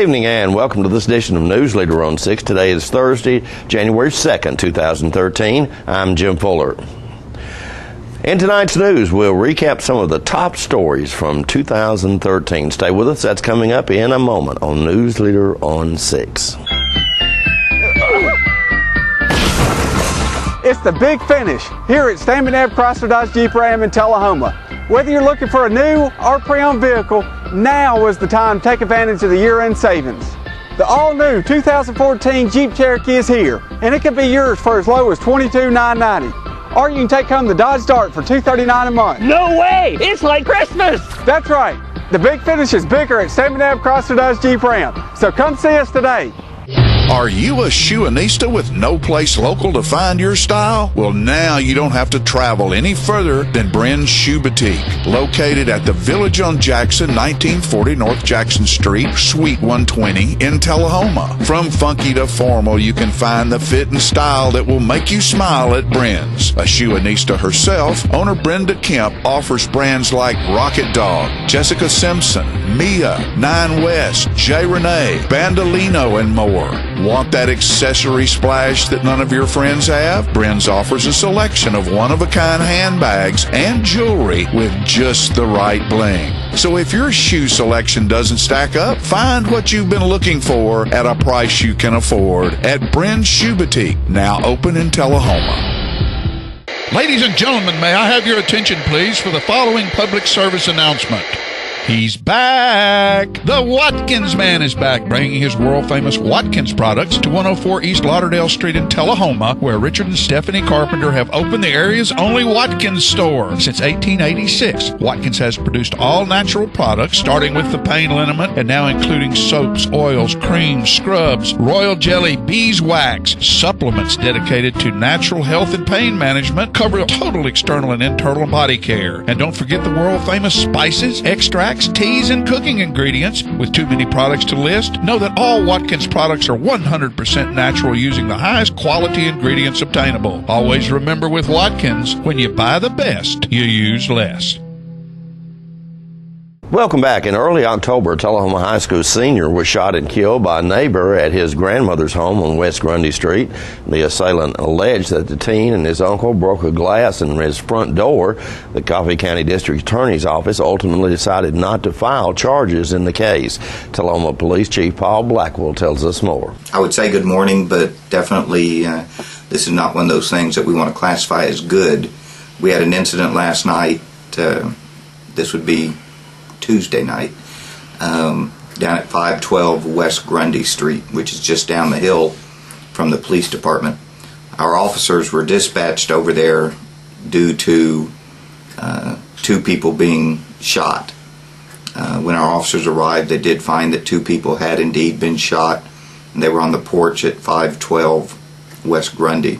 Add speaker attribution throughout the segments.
Speaker 1: evening and welcome to this edition of Newsleader on 6. Today is Thursday, January 2nd, 2013. I'm Jim Fuller. In tonight's news, we'll recap some of the top stories from 2013. Stay with us. That's coming up in a moment on Newsleader on 6.
Speaker 2: It's the big finish here at Stanley Chrysler Dodge Jeep Ram in Tullahoma. Whether you're looking for a new or pre-owned vehicle, now is the time to take advantage of the year-end savings. The all-new 2014 Jeep Cherokee is here, and it can be yours for as low as $22,990. Or you can take home the Dodge Dart for $239 a month.
Speaker 3: No way! It's like Christmas!
Speaker 2: That's right. The big finish is bigger at Stanley Chrysler Dodge Jeep Ram. So come see us today.
Speaker 4: Are you a shoeanista with no place local to find your style? Well, now you don't have to travel any further than Bren's Shoe Boutique, located at the Village on Jackson, 1940 North Jackson Street, Suite 120 in Tullahoma. From funky to formal, you can find the fit and style that will make you smile at Bren's. A shoeanista herself, owner Brenda Kemp offers brands like Rocket Dog, Jessica Simpson, Mia, Nine West, J. Renee, Bandolino, and more. Want that accessory splash that none of your friends have? Bren's offers a selection of one-of-a-kind handbags and jewelry with just the right bling. So if your shoe selection doesn't stack up, find what you've been looking for at a price you can afford at Bren's Shoe Boutique, now open in Tullahoma.
Speaker 5: Ladies and gentlemen, may I have your attention, please, for the following public service announcement. He's back! The Watkins Man is back, bringing his world-famous Watkins products to 104 East Lauderdale Street in Tullahoma, where Richard and Stephanie Carpenter have opened the area's only Watkins store. Since 1886, Watkins has produced all-natural products, starting with the pain liniment and now including soaps, oils, creams, scrubs, royal jelly, beeswax, supplements dedicated to natural health and pain management, cover total external and internal body care. And don't forget the world-famous spices, extracts, teas, and cooking ingredients. With too many products to list, know that all Watkins products are 100% natural, using the highest quality ingredients obtainable. Always remember, with Watkins, when you buy the best, you use less.
Speaker 1: Welcome back. In early October, Tullahoma High School senior was shot and killed by a neighbor at his grandmother's home on West Grundy Street. The assailant alleged that the teen and his uncle broke a glass in his front door. The Coffee County District Attorney's Office ultimately decided not to file charges in the case. Tullahoma Police Chief Paul Blackwell tells us more.
Speaker 6: I would say good morning, but definitely this is not one of those things that we want to classify as good. We had an incident last night. This would be Tuesday night, down at 512 West Grundy Street, which is just down the hill from the police department. Our officers were dispatched over there due to two people being shot. When our officers arrived, they did find that two people had indeed been shot, and they were on the porch at 512 West Grundy.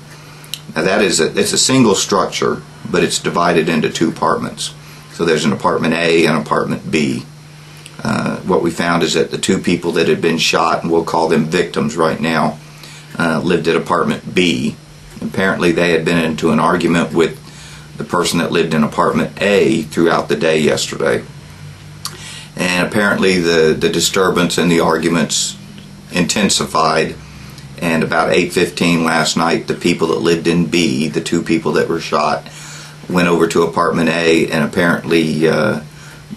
Speaker 6: Now it's a single structure, but it's divided into two apartments. So there's an apartment A and apartment B. What we found is that the two people that had been shot, and we'll call them victims right now, lived at apartment B. Apparently they had been into an argument with the person that lived in apartment A throughout the day yesterday. And apparently the disturbance and the arguments intensified, and about 8:15 last night, the people that lived in B, the two people that were shot, went over to apartment A and apparently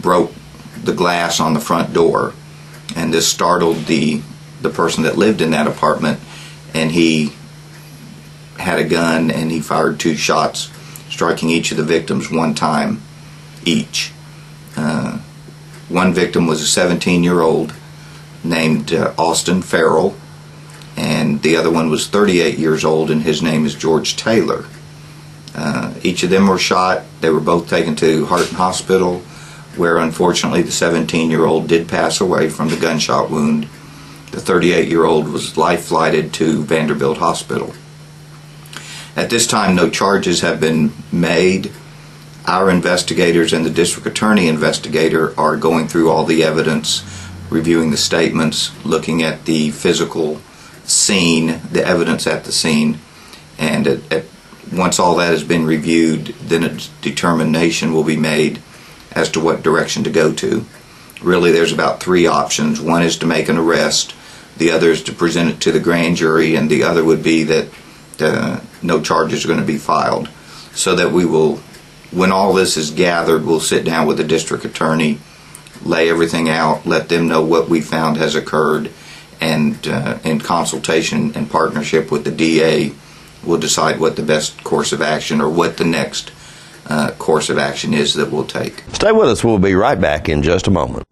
Speaker 6: broke the glass on the front door, and this startled the person that lived in that apartment, and he had a gun and he fired two shots, striking each of the victims one time each. One victim was a 17-year-old named Austin Farrell, and the other one was 38 years old, and his name is George Taylor. Each of them were shot. They were both taken to Harton Hospital, where unfortunately the 17-year-old did pass away from the gunshot wound. The 38-year-old was life-flighted to Vanderbilt Hospital. At this time, no charges have been made. Our investigators and the district attorney investigator are going through all the evidence, reviewing the statements, looking at the physical scene, the evidence at the scene, and once all that has been reviewed, then a determination will be made as to what direction to go to. really there's about 3 options. One is to make an arrest, the other is to present it to the grand jury, and the other would be that no charges are going to be filed. So that we will, when all this is gathered, we'll sit down with the district attorney, lay everything out, let them know what we found has occurred, and in consultation and partnership with the DA, we'll decide what the best course of action or what the next course of action is that we'll take.
Speaker 1: Stay with us. We'll be right back in just a moment.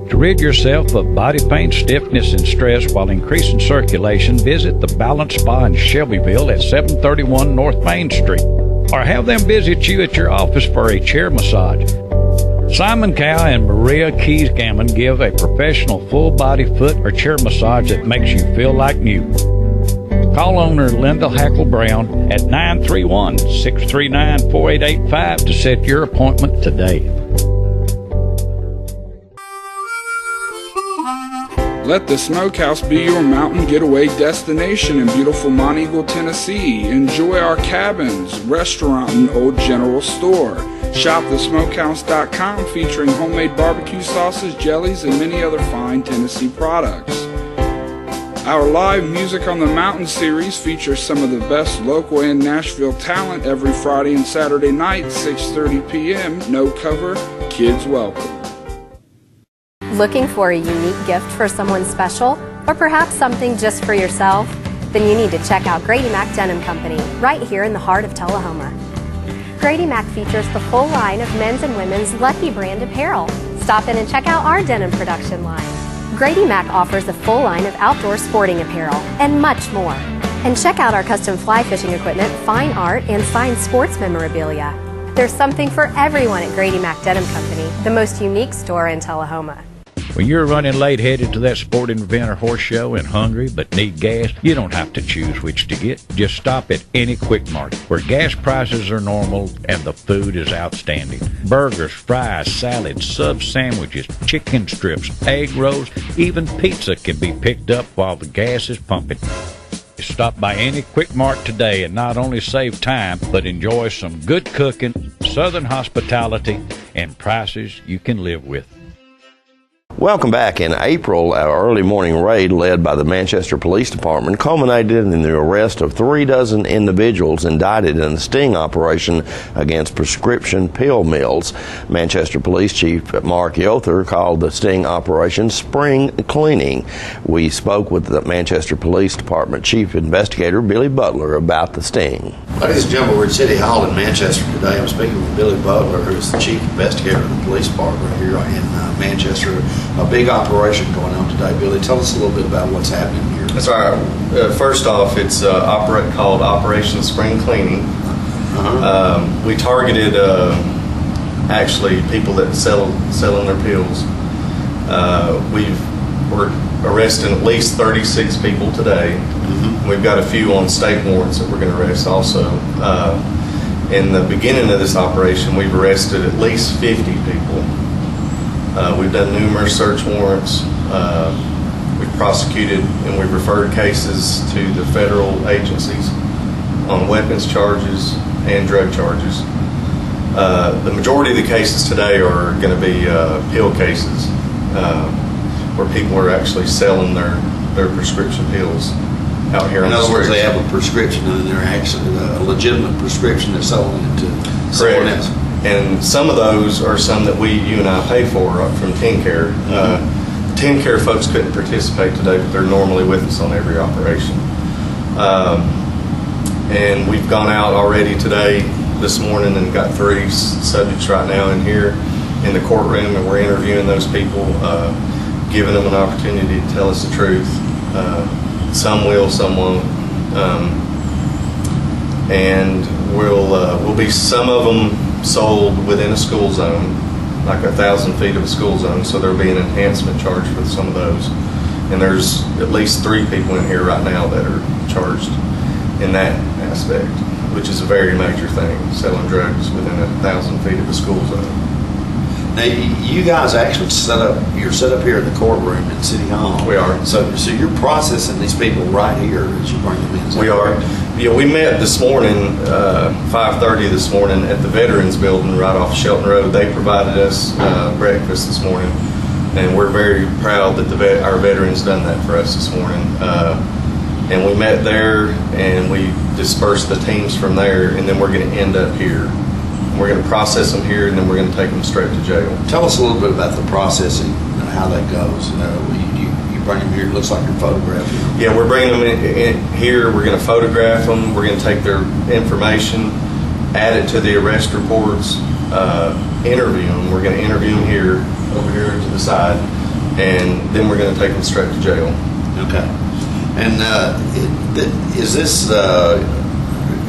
Speaker 7: To rid yourself of body pain, stiffness, and stress while increasing circulation, visit the Balance Spa in Shelbyville at 731 North Main Street. Or have them visit you at your office for a chair massage. Simon Cow and Maria Keys Gammon give a professional full-body foot or chair massage that makes you feel like new. Call owner Linda Hackle Brown at 931-639-4885 to set your appointment today.
Speaker 8: Let the Smokehouse be your mountain getaway destination in beautiful Monteagle, Tennessee. Enjoy our cabins, restaurant, and old general store. Shop thesmokehouse.com featuring homemade barbecue sauces, jellies, and many other fine Tennessee products. Our live Music on the Mountain series features some of the best local and Nashville talent every Friday and Saturday night, 6:30 p.m. No cover, kids welcome.
Speaker 9: Looking for a unique gift for someone special, or perhaps something just for yourself? Then you need to check out Grady Mac Denim Company, right here in the heart of Tullahoma. Grady Mac features the full line of men's and women's Lucky brand apparel. Stop in and check out our denim production line. Grady Mac offers a full line of outdoor sporting apparel and much more. And check out our custom fly fishing equipment, fine art, and signed sports memorabilia. There's something for everyone at Grady Mac Denim Company, the most unique store in Tullahoma.
Speaker 7: When you're running late headed to that sporting event or horse show and hungry but need gas, you don't have to choose which to get. Just stop at any Quick Mart where gas prices are normal and the food is outstanding. Burgers, fries, salads, sub sandwiches, chicken strips, egg rolls, even pizza can be picked up while the gas is pumping. Stop by any Quick Mart today and not only save time, but enjoy some good cooking, southern hospitality, and prices you can live with.
Speaker 1: Welcome back. In April, our early morning raid led by the Manchester Police Department culminated in the arrest of 36 individuals indicted in a sting operation against prescription pill mills. Manchester Police Chief Mark Yother called the sting operation spring cleaning. We spoke with the Manchester Police Department Chief Investigator Billy Butler about the sting.
Speaker 10: Ladies and gentlemen, we're at City Hall in Manchester today. I'm speaking with Billy Butler, who's the Chief Investigator of the Police Department here in Manchester. A big operation going on today. Billy, tell us a little bit about what's happening here.
Speaker 11: That's right. First off, it's called Operation Spring Cleaning. We targeted actually people that selling their pills. We're arresting at least 36 people today. We've got a few on state warrants that we're going to arrest also. In the beginning of this operation, we've arrested at least 50 people. We've done numerous search warrants. We've prosecuted and we've referred cases to the federal agencies on weapons charges and drug charges. The majority of the cases today are going to be pill cases where people are actually selling their prescription pills out here on the streets.
Speaker 10: In other words, they have a prescription and they're actually a legitimate prescription they're selling it to someone else.
Speaker 11: And some of those are some that you and I pay for from TenCare. TenCare folks couldn't participate today, but they're normally with us on every operation. And we've gone out already this morning, and got 3 subjects right now in here in the courtroom, and we're interviewing those people, giving them an opportunity to tell us the truth. Some will, some won't. And we'll be some of them sold within a school zone, like 1,000 feet of a school zone, so there'll be an enhancement charge for some of those. And there's at least 3 people in here right now that are charged in that aspect, which is a very major thing, selling drugs within 1,000 feet of a school zone.
Speaker 10: Now, you guys actually you're set up here in the courtroom at City Hall.
Speaker 11: We are.
Speaker 10: So you're processing these people right here as you bring them in.
Speaker 11: We are. Yeah, we met this morning, 5:30 this morning at the Veterans Building right off Shelton Road. They provided us breakfast this morning. and we're very proud that our veterans done that for us this morning. And we met there, and we dispersed the teams from there, and then we're going to end up here. We're going to process them here, and then we're going to take them straight to jail.
Speaker 10: Tell us a little bit about the processing and how that goes. You bring them here, it looks like you're photographing them.
Speaker 11: Yeah, we're bringing them in here. We're going to photograph them. We're going to take their information, add it to the arrest reports, interview them. We're going to interview them here, over here to the side, and then we're going to take them straight to jail.
Speaker 10: Okay. And is this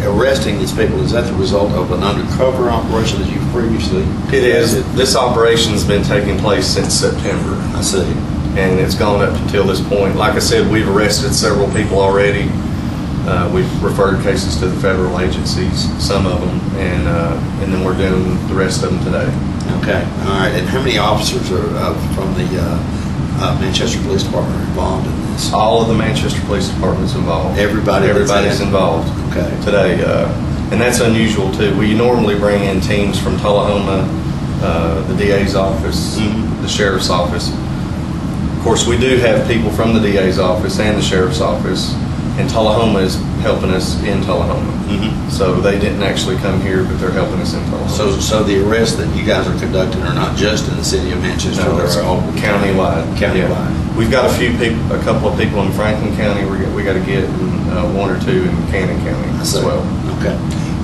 Speaker 10: arresting these people, is that the result of an undercover operation that you've previously?
Speaker 11: It is. This operation's been taking place since September.
Speaker 10: I see.
Speaker 11: And it's gone up until this point. Like I said, we've arrested several people already. We've referred cases to the federal agencies, some of them, and then we're doing the rest of them today.
Speaker 10: Okay. All right. And how many officers are from the Manchester Police Department are involved in this?
Speaker 11: All of the Manchester Police Department's involved.
Speaker 10: Everybody's
Speaker 11: involved.
Speaker 10: Okay.
Speaker 11: Today, and that's unusual too. We normally bring in teams from Tullahoma, the DA's office, the sheriff's office. Of course, we do have people from the DA's office and the sheriff's office, and Tullahoma is helping us in Tullahoma. So they didn't actually come here, but they're helping us in Tullahoma.
Speaker 10: So the arrests that you guys are conducting are not just in the city of Manchester,
Speaker 11: no,
Speaker 10: they're all
Speaker 11: countywide.
Speaker 10: Countywide.
Speaker 11: We've got a couple of people in Franklin County we got to get, and one or two in Cannon County as well.
Speaker 10: Okay.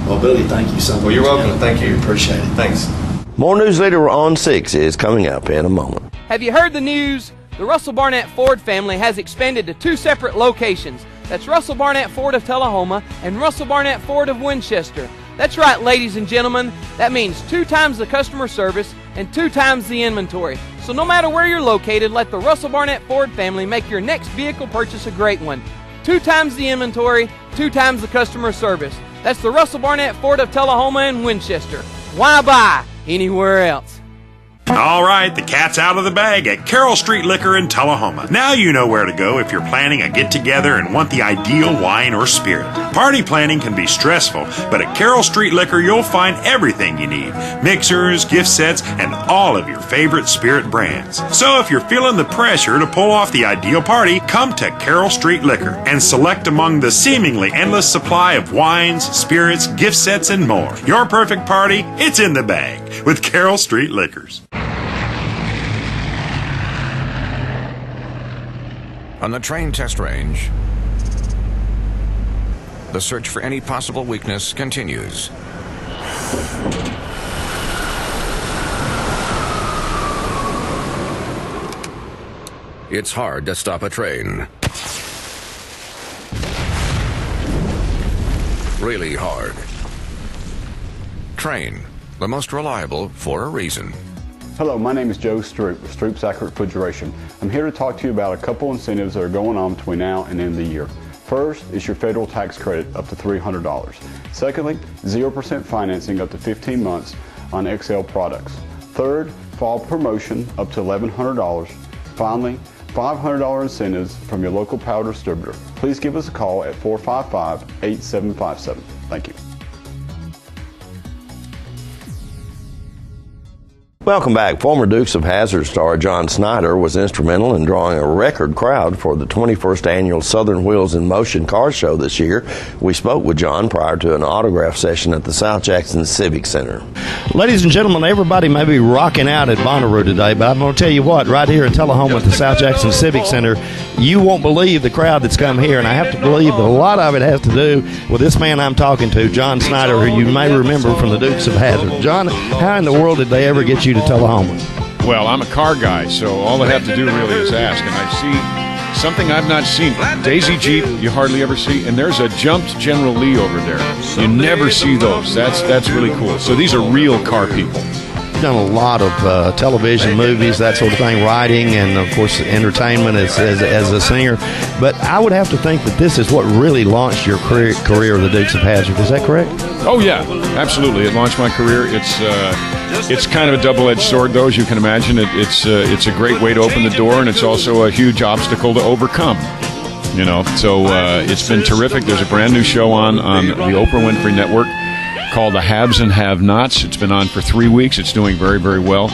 Speaker 10: Well, Billy, thank you so much.
Speaker 11: Well, you're welcome. Thank you.
Speaker 10: Appreciate it.
Speaker 11: Thanks.
Speaker 1: More Newsleader on 6 is coming up in a moment.
Speaker 3: Have you heard the news? The Russell Barnett Ford family has expanded to 2 separate locations. That's Russell Barnett Ford of Tullahoma and Russell Barnett Ford of Winchester. That's right, ladies and gentlemen. That means 2 times the customer service and 2 times the inventory. So no matter where you're located, let the Russell Barnett Ford family make your next vehicle purchase a great one. 2 times the inventory, 2 times the customer service. That's the Russell Barnett Ford of Tullahoma and Winchester. Why buy anywhere else?
Speaker 12: All right, the cat's out of the bag at Carroll Street Liquor in Tullahoma. Now you know where to go if you're planning a get-together and want the ideal wine or spirit. Party planning can be stressful, but at Carroll Street Liquor you'll find everything you need. Mixers, gift sets, and all of your favorite spirit brands. So if you're feeling the pressure to pull off the ideal party, come to Carroll Street Liquor and select among the seemingly endless supply of wines, spirits, gift sets, and more. Your perfect party, it's in the bag with Carroll Street Liquors.
Speaker 13: On the train test range, the search for any possible weakness continues. It's hard to stop a train. Really hard. Train, the most reliable for a reason.
Speaker 14: Hello, my name is Joe Stroop with Stroop Sack Refrigeration. I'm here to talk to you about a couple incentives that are going on between now and end of the year. First is your federal tax credit up to $300. Secondly, 0% financing up to 15 months on XL products. Third, fall promotion up to $1,100. Finally, $500 incentives from your local power distributor. Please give us a call at 455-8757. Thank you.
Speaker 1: Welcome back. Former Dukes of Hazzard star John Snyder was instrumental in drawing a record crowd for the 21st annual Southern Wheels in Motion car show this year. We spoke with John prior to an autograph session at the South Jackson Civic Center.
Speaker 15: Ladies and gentlemen, everybody may be rocking out at Bonnaroo today, but I'm going to tell you what, right here in Tullahoma at the South Jackson Civic Center, you won't believe the crowd that's come here, and I have to believe that a lot of it has to do with this man I'm talking to, John Snyder, who you may remember from the Dukes of Hazzard. John, how in the world did they ever get you to Tullahoma?
Speaker 16: Well, I'm a car guy, so all I have to do really is ask, and I see something I've not seen. Daisy Jeep, you hardly ever see, and there's a jumped General Lee over there. You never see those. That's really cool. So these are real car people.
Speaker 15: You've done a lot of television, movies, that sort of thing, writing, and of course entertainment as a singer. But I would have to think that this is what really launched your career of the Dukes of Hazzard. Is that correct?
Speaker 16: Oh yeah, absolutely. It launched my career. It's kind of a double-edged sword, though, as you can imagine. It's a great way to open the door, and it's also a huge obstacle to overcome. You know, so it's been terrific. There's a brand new show on the Oprah Winfrey Network called The Haves and Have-Nots. It's been on for 3 weeks. It's doing very, very well.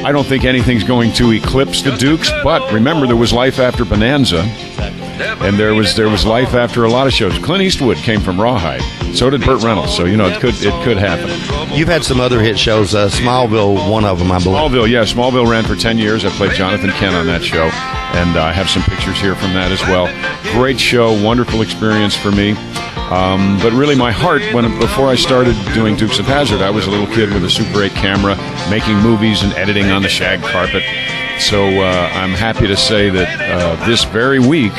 Speaker 16: I don't think anything's going to eclipse the Dukes, but remember, there was life after Bonanza, and there was life after a lot of shows. Clint Eastwood came from Rawhide. So did Burt Reynolds. So, it could happen.
Speaker 15: You've had some other hit shows. Smallville, one of them, I believe.
Speaker 16: Smallville, yeah. Smallville ran for 10 years. I played Jonathan Kent on that show, and I have some pictures here from that as well. Great show, wonderful experience for me. But really, my heart, before I started doing Dukes of Hazzard, I was a little kid with a Super 8 camera, making movies and editing on the shag carpet. So I'm happy to say that this very week,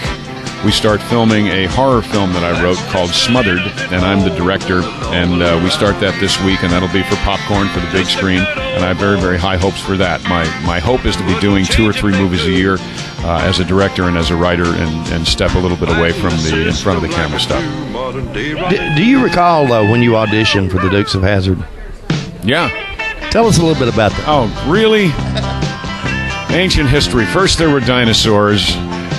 Speaker 16: we start filming a horror film that I wrote called Smothered, and I'm the director, and we start that this week, and that'll be for popcorn for the big screen, and I have very, very high hopes for that. My hope is to be doing 2 or 3 movies a year as a director and as a writer, and step a little bit away from the in front of the camera stuff.
Speaker 15: Do you recall when you auditioned for the Dukes of Hazzard?
Speaker 16: Yeah.
Speaker 15: Tell us a little bit about that.
Speaker 16: Oh, really? Ancient history. First there were dinosaurs.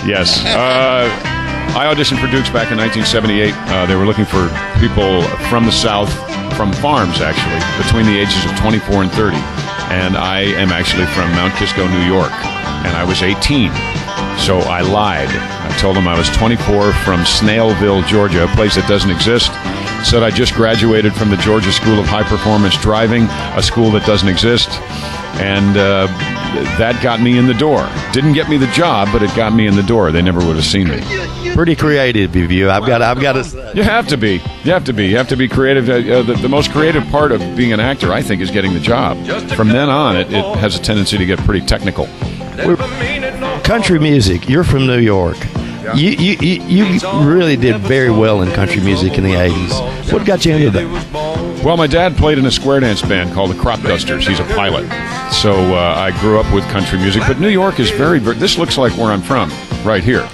Speaker 16: Yes. I auditioned for Dukes back in 1978. They were looking for people from the South, from farms actually, between the ages of 24 and 30. And I am actually from Mount Kisco, New York. And I was 18. So I lied. I told them I was 24 from Snailville, Georgia, a place that doesn't exist. Said I just graduated from the Georgia School of High Performance Driving, a school that doesn't exist. And that got me in the door. Didn't get me the job, but it got me in the door. They never would have seen me.
Speaker 15: Pretty creative of you. I've got to say.
Speaker 16: You have to be. You have to be creative. The most creative part of being an actor, I think, is getting the job. From then on, it has a tendency to get pretty technical.
Speaker 15: Country music. You're from New York. You really did very well in country music in the 80s. What got you into that?
Speaker 16: Well, my dad played in a square dance band called the Crop Dusters. He's a pilot. So I grew up with country music. But New York is this looks like where I'm from, right here.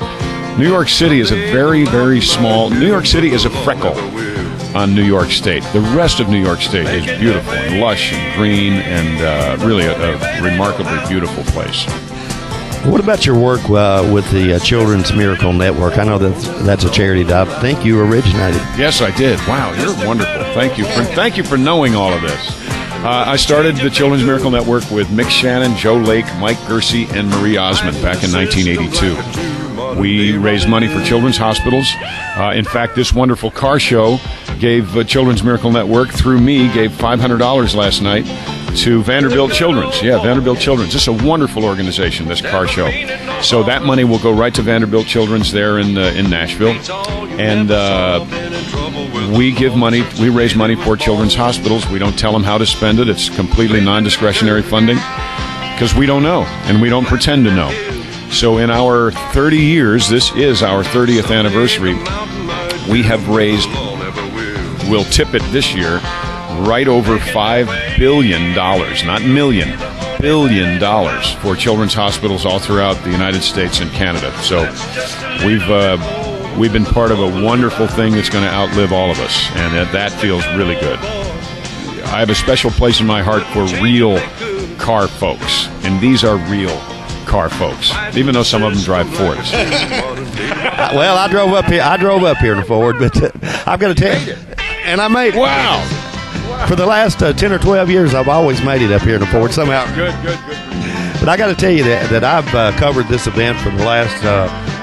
Speaker 16: New York City is a very, very small... New York City is a freckle on New York State. The rest of New York State is beautiful and lush and green and really a remarkably beautiful place.
Speaker 15: What about your work with the Children's Miracle Network? I know that's a charity that I think you originated.
Speaker 16: Yes, I did. Wow, you're wonderful. Thank you for knowing all of this. I started the Children's Miracle Network with Mick Shannon, Joe Lake, Mike Gersey, and Marie Osmond back in 1982. We raised money for children's hospitals. In fact, this wonderful car show gave Children's Miracle Network, through me, gave $500 last night to Vanderbilt Children's. Yeah, Vanderbilt Children's. This is a wonderful organization, this car show. So that money will go right to Vanderbilt Children's there in Nashville. And we give money, we raise money for children's hospitals. We don't tell them how to spend it. It's completely non-discretionary funding because we don't know and we don't pretend to know. So in our 30 years, this is our 30th anniversary, we have raised, we'll tip it this year, right over $5 billion, not million, $1 billion for children's hospitals all throughout the United States and Canada. So we've been part of a wonderful thing that's going to outlive all of us, and that feels really good. I have a special place in my heart for real car folks, and these are real car folks, even though some of them drive Fords.
Speaker 15: Well, I drove up here in a Ford, but I've got to tell you, and I made it.
Speaker 16: Wow.
Speaker 15: For the last 10 or 12 years, I've always made it up here in the Ford somehow.
Speaker 16: Good.
Speaker 15: But I got to tell you that I've covered this event for the last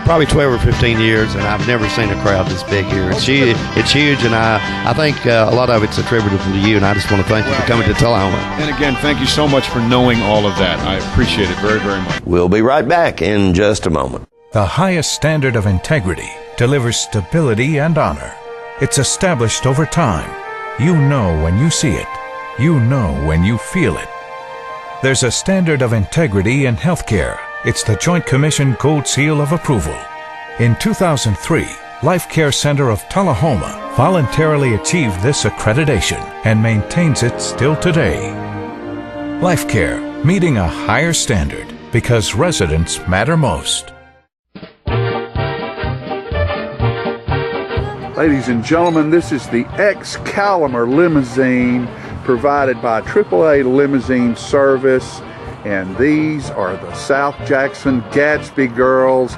Speaker 15: probably 12 or 15 years, and I've never seen a crowd this big here. It's huge, and I think a lot of it's attributable to you, and I just want to thank you for coming to Tullahoma.
Speaker 16: And again, thank you so much for knowing all of that. I appreciate it very, very much.
Speaker 1: We'll be right back in just a moment.
Speaker 17: The highest standard of integrity delivers stability and honor. It's established over time. You know when you see it. You know when you feel it. There's a standard of integrity in healthcare. It's the Joint Commission Gold Seal of Approval. In 2003, Life Care Center of Tullahoma voluntarily achieved this accreditation and maintains it still today. Life Care, meeting a higher standard because residents matter most.
Speaker 18: Ladies and gentlemen, this is the Excalibur limousine provided by AAA Limousine Service, and these are the South Jackson Gatsby girls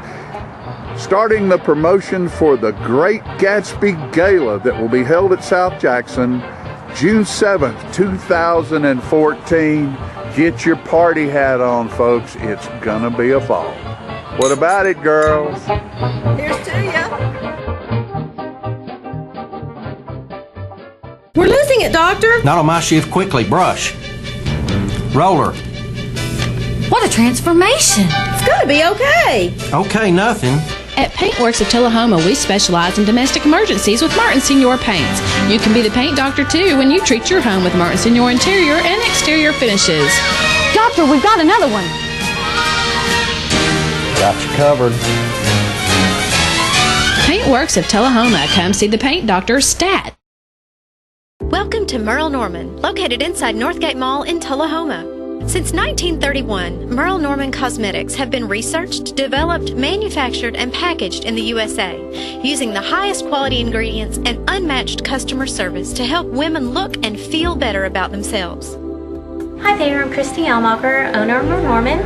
Speaker 18: starting the promotion for the Great Gatsby Gala that will be held at South Jackson June 7th, 2014. Get your party hat on, folks. It's gonna be a ball. What about it, girls?
Speaker 19: Here's to ya.
Speaker 20: We're losing it, Doctor.
Speaker 21: Not on my shift. Quickly, brush. Roller.
Speaker 20: What a transformation. It's gonna be okay.
Speaker 21: Okay, nothing.
Speaker 22: At Paintworks of Tullahoma, we specialize in domestic emergencies with Martin Senior Paints. You can be the paint doctor too when you treat your home with Martin Senior interior and exterior finishes.
Speaker 20: Doctor, we've got another one.
Speaker 21: Got you covered.
Speaker 22: Paintworks of Tullahoma. Come see the paint doctor, Stat.
Speaker 9: Welcome to Merle Norman, located inside Northgate Mall in Tullahoma. Since 1931, Merle Norman Cosmetics have been researched, developed, manufactured, and packaged in the USA, using the highest quality ingredients and unmatched customer service to help women look and feel better about themselves.
Speaker 23: Hi there, I'm Christy Almacher, owner of Merle Norman.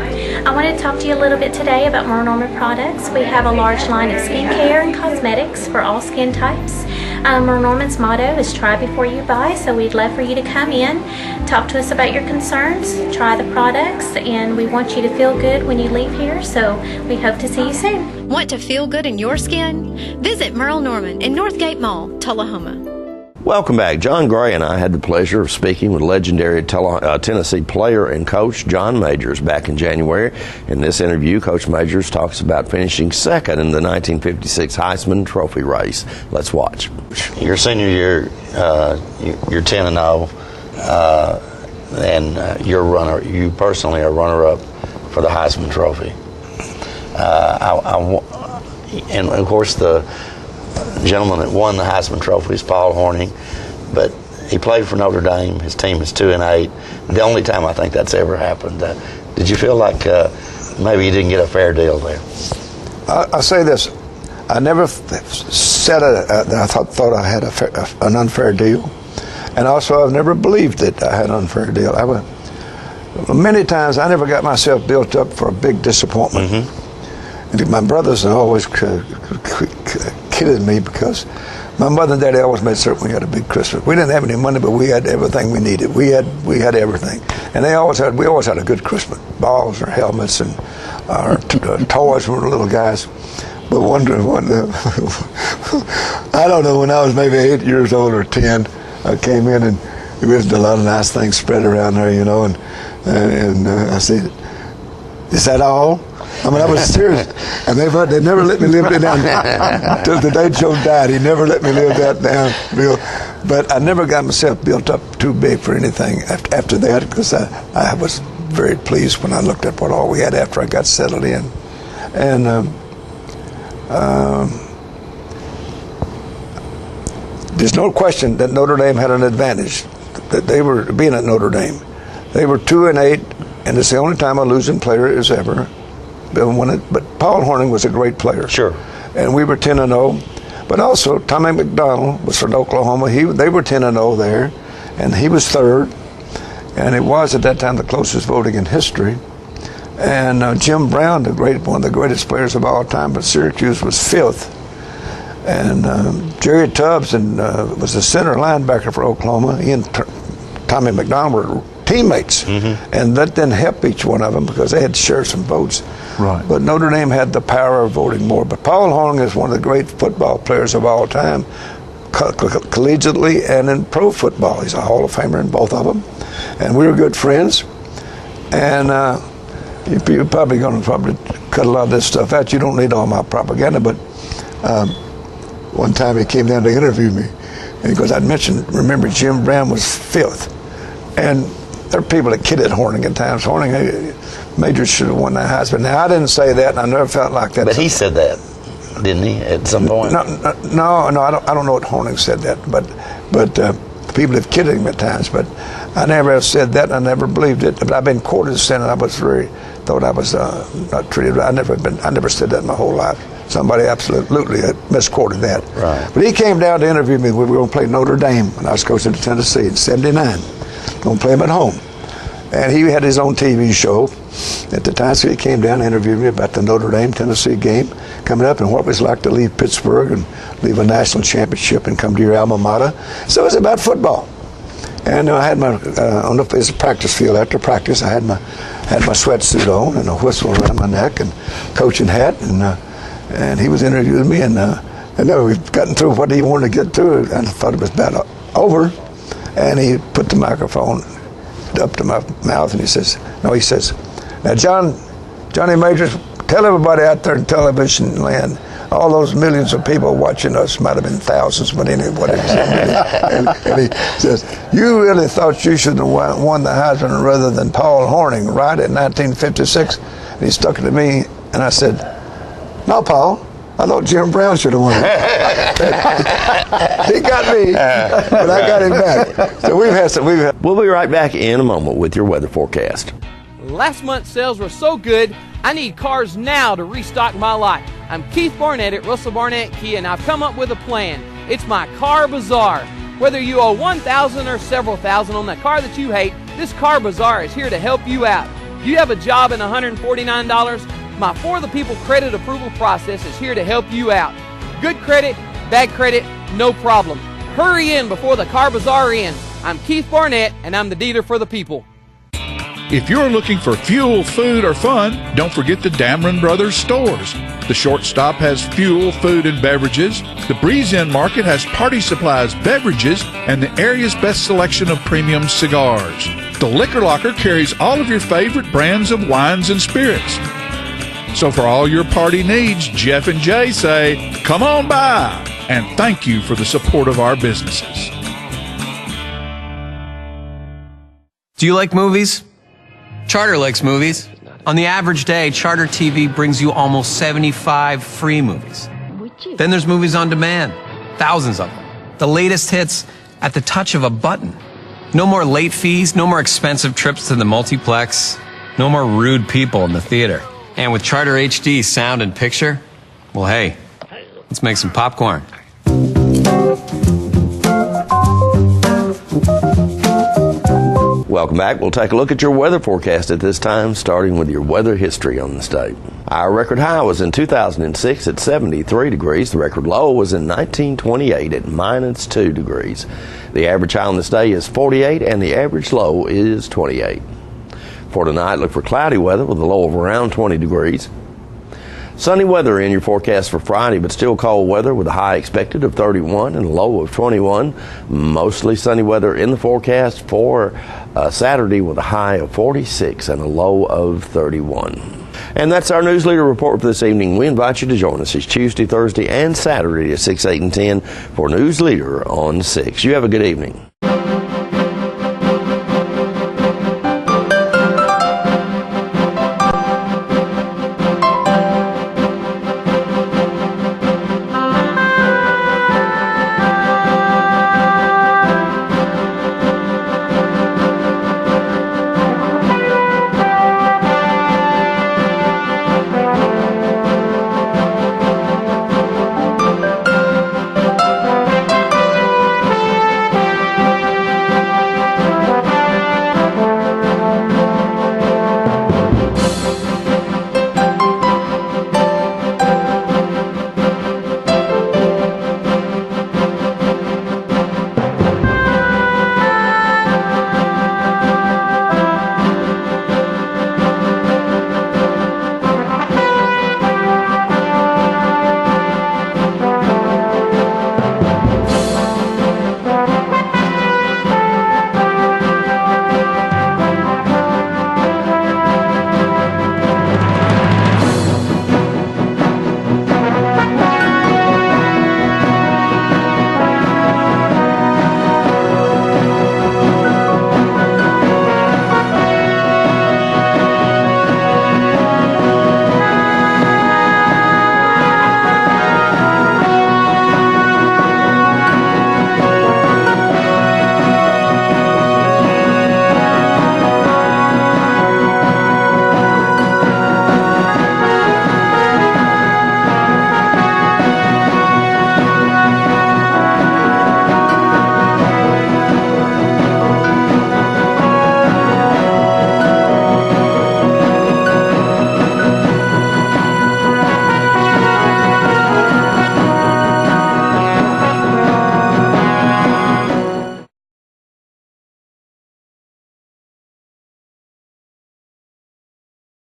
Speaker 23: I wanted to talk to you a little bit today about Merle Norman products. We have a large line of skincare and cosmetics for all skin types. Merle Norman's motto is try before you buy, so we'd love for you to come in, talk to us about your concerns, try the products, and we want you to feel good when you leave here, so we hope to see you soon.
Speaker 9: Want to feel good in your skin? Visit Merle Norman in Northgate Mall, Tullahoma.
Speaker 1: Welcome back. John Gray and I had the pleasure of speaking with legendary Tennessee player and coach John Majors back in January. In this interview, Coach Majors talks about finishing second in the 1956 Heisman Trophy race. Let's watch.
Speaker 24: Your senior year, you're 10-0, and you personally are runner-up for the Heisman Trophy. And of course, the gentleman that won the Heisman Trophy is Paul Hornung, but he played for Notre Dame. His team is 2-8. The only time I think that's ever happened. Did you feel like maybe you didn't get a fair deal there?
Speaker 25: I say this: I never said that I thought I had an unfair deal, and also I've never believed that I had an unfair deal. Many times I never got myself built up for a big disappointment. Mm-hmm. And my brothers always kidded me because my mother and daddy always made certain we had a big Christmas. We didn't have any money, but we had everything we needed. We had everything, and we always had a good Christmas. Balls or helmets and our toys for the little guys. But one I don't know, when I was maybe 8 years old or 10, I came in and there was a lot of nice things spread around there, you know, and I said, "Is that all?" I mean, I was serious, and they never let me live it down until the day Joe died. He never let me live that down, Bill. But I never got myself built up too big for anything after that, because I was very pleased when I looked at what all we had after I got settled in. And there's no question that Notre Dame had an advantage. That they were being at Notre Dame. They were 2-8, and it's the only time a losing player is ever. But Paul Hornung was a great player.
Speaker 1: Sure.
Speaker 25: And we were 10-0. But also, Tommy McDonald was from Oklahoma. They were 10-0 there, and he was third. And it was at that time the closest voting in history. And Jim Brown, one of the greatest players of all time, but Syracuse was fifth. And Jerry Tubbs was the center linebacker for Oklahoma. He and Tommy McDonald were teammates, and that didn't help each one of them because they had to share some votes.
Speaker 18: Right.
Speaker 25: But Notre Dame had the power of voting more. But Paul Hornung is one of the great football players of all time, collegiately and in pro football. He's a Hall of Famer in both of them, and we were good friends. And you're probably going to cut a lot of this stuff out. You don't need all my propaganda, but one time he came down to interview me, and he goes, remember Jim Brown was fifth. And there are people that kidded Hornung at times. Hornung, Majors should have won that Heisman. Now, I didn't say that, and I never felt like that.
Speaker 24: But he said that, didn't he, at some point?
Speaker 25: No, I don't know what Hornung said that, but people have kidded him at times. But I never have said that, and I never believed it. But I've been quoted saying I thought I was not treated. I never said that in my whole life. Somebody absolutely misquoted that.
Speaker 24: Right.
Speaker 25: But he came down to interview me. We were going to play Notre Dame when I was coaching at Tennessee in '79. Going to play him at home. And he had his own TV show at the time, so he came down and interviewed me about the Notre Dame-Tennessee game coming up and what it was like to leave Pittsburgh and leave a national championship and come to your alma mater. So it was about football. And I had my on the practice field after practice. I had my sweatsuit on and a whistle around my neck and coaching hat, and he was interviewing me, and we've gotten through what he wanted to get to, and I thought it was about over, and he put the microphone up to my mouth, and he says, "Now, Johnny Majors, tell everybody out there in television land, all those millions of people watching us, might have been thousands, but anyway, and he says, you really thought you should have won the Heisman rather than Paul Hornung, right, in 1956? And he stuck it to me, and I said, no, Paul, I thought Jim Brown should have won it. He got me, but I got him back. So
Speaker 1: We'll be right back in a moment with your weather forecast.
Speaker 3: Last month's sales were so good, I need cars now to restock my lot. I'm Keith Barnett at Russell Barnett Kia, and I've come up with a plan. It's my Car Bazaar. Whether you owe $1,000 or several thousand on that car that you hate, this Car Bazaar is here to help you out. Do you have a job and $149? My For the People credit approval process is here to help you out. Good credit, bad credit, no problem. Hurry in before the Car Bazaar ends. I'm Keith Barnett, and I'm the dealer for the people.
Speaker 2: If you're looking for fuel, food, or fun, don't forget the Dameron Brothers stores. The Shortstop has fuel, food, and beverages. The Breeze Inn Market has party supplies, beverages, and the area's best selection of premium cigars. The Liquor Locker carries all of your favorite brands of wines and spirits. So for all your party needs, Jeff and Jay say, come on by, and thank you for the support of our businesses.
Speaker 4: Do you like movies? Charter likes movies. On the average day, Charter TV brings you almost 75 free movies. Then there's movies on demand, thousands of them. The latest hits at the touch of a button. No more late fees, no more expensive trips to the multiplex, no more rude people in the theater. And with Charter HD sound and picture, well, hey, let's make some popcorn.
Speaker 1: Welcome back. We'll take a look at your weather forecast at this time, starting with your weather history on the state. Our record high was in 2006 at 73 degrees. The record low was in 1928 at -2 degrees. The average high on this day is 48, and the average low is 28. For tonight, look for cloudy weather with a low of around 20 degrees. Sunny weather in your forecast for Friday, but still cold weather with a high expected of 31 and a low of 21. Mostly sunny weather in the forecast for Saturday with a high of 46 and a low of 31. And that's our Newsleader report for this evening. We invite you to join us each Tuesday, Thursday, and Saturday at 6, 8, and 10 for Newsleader on 6. You have a good evening.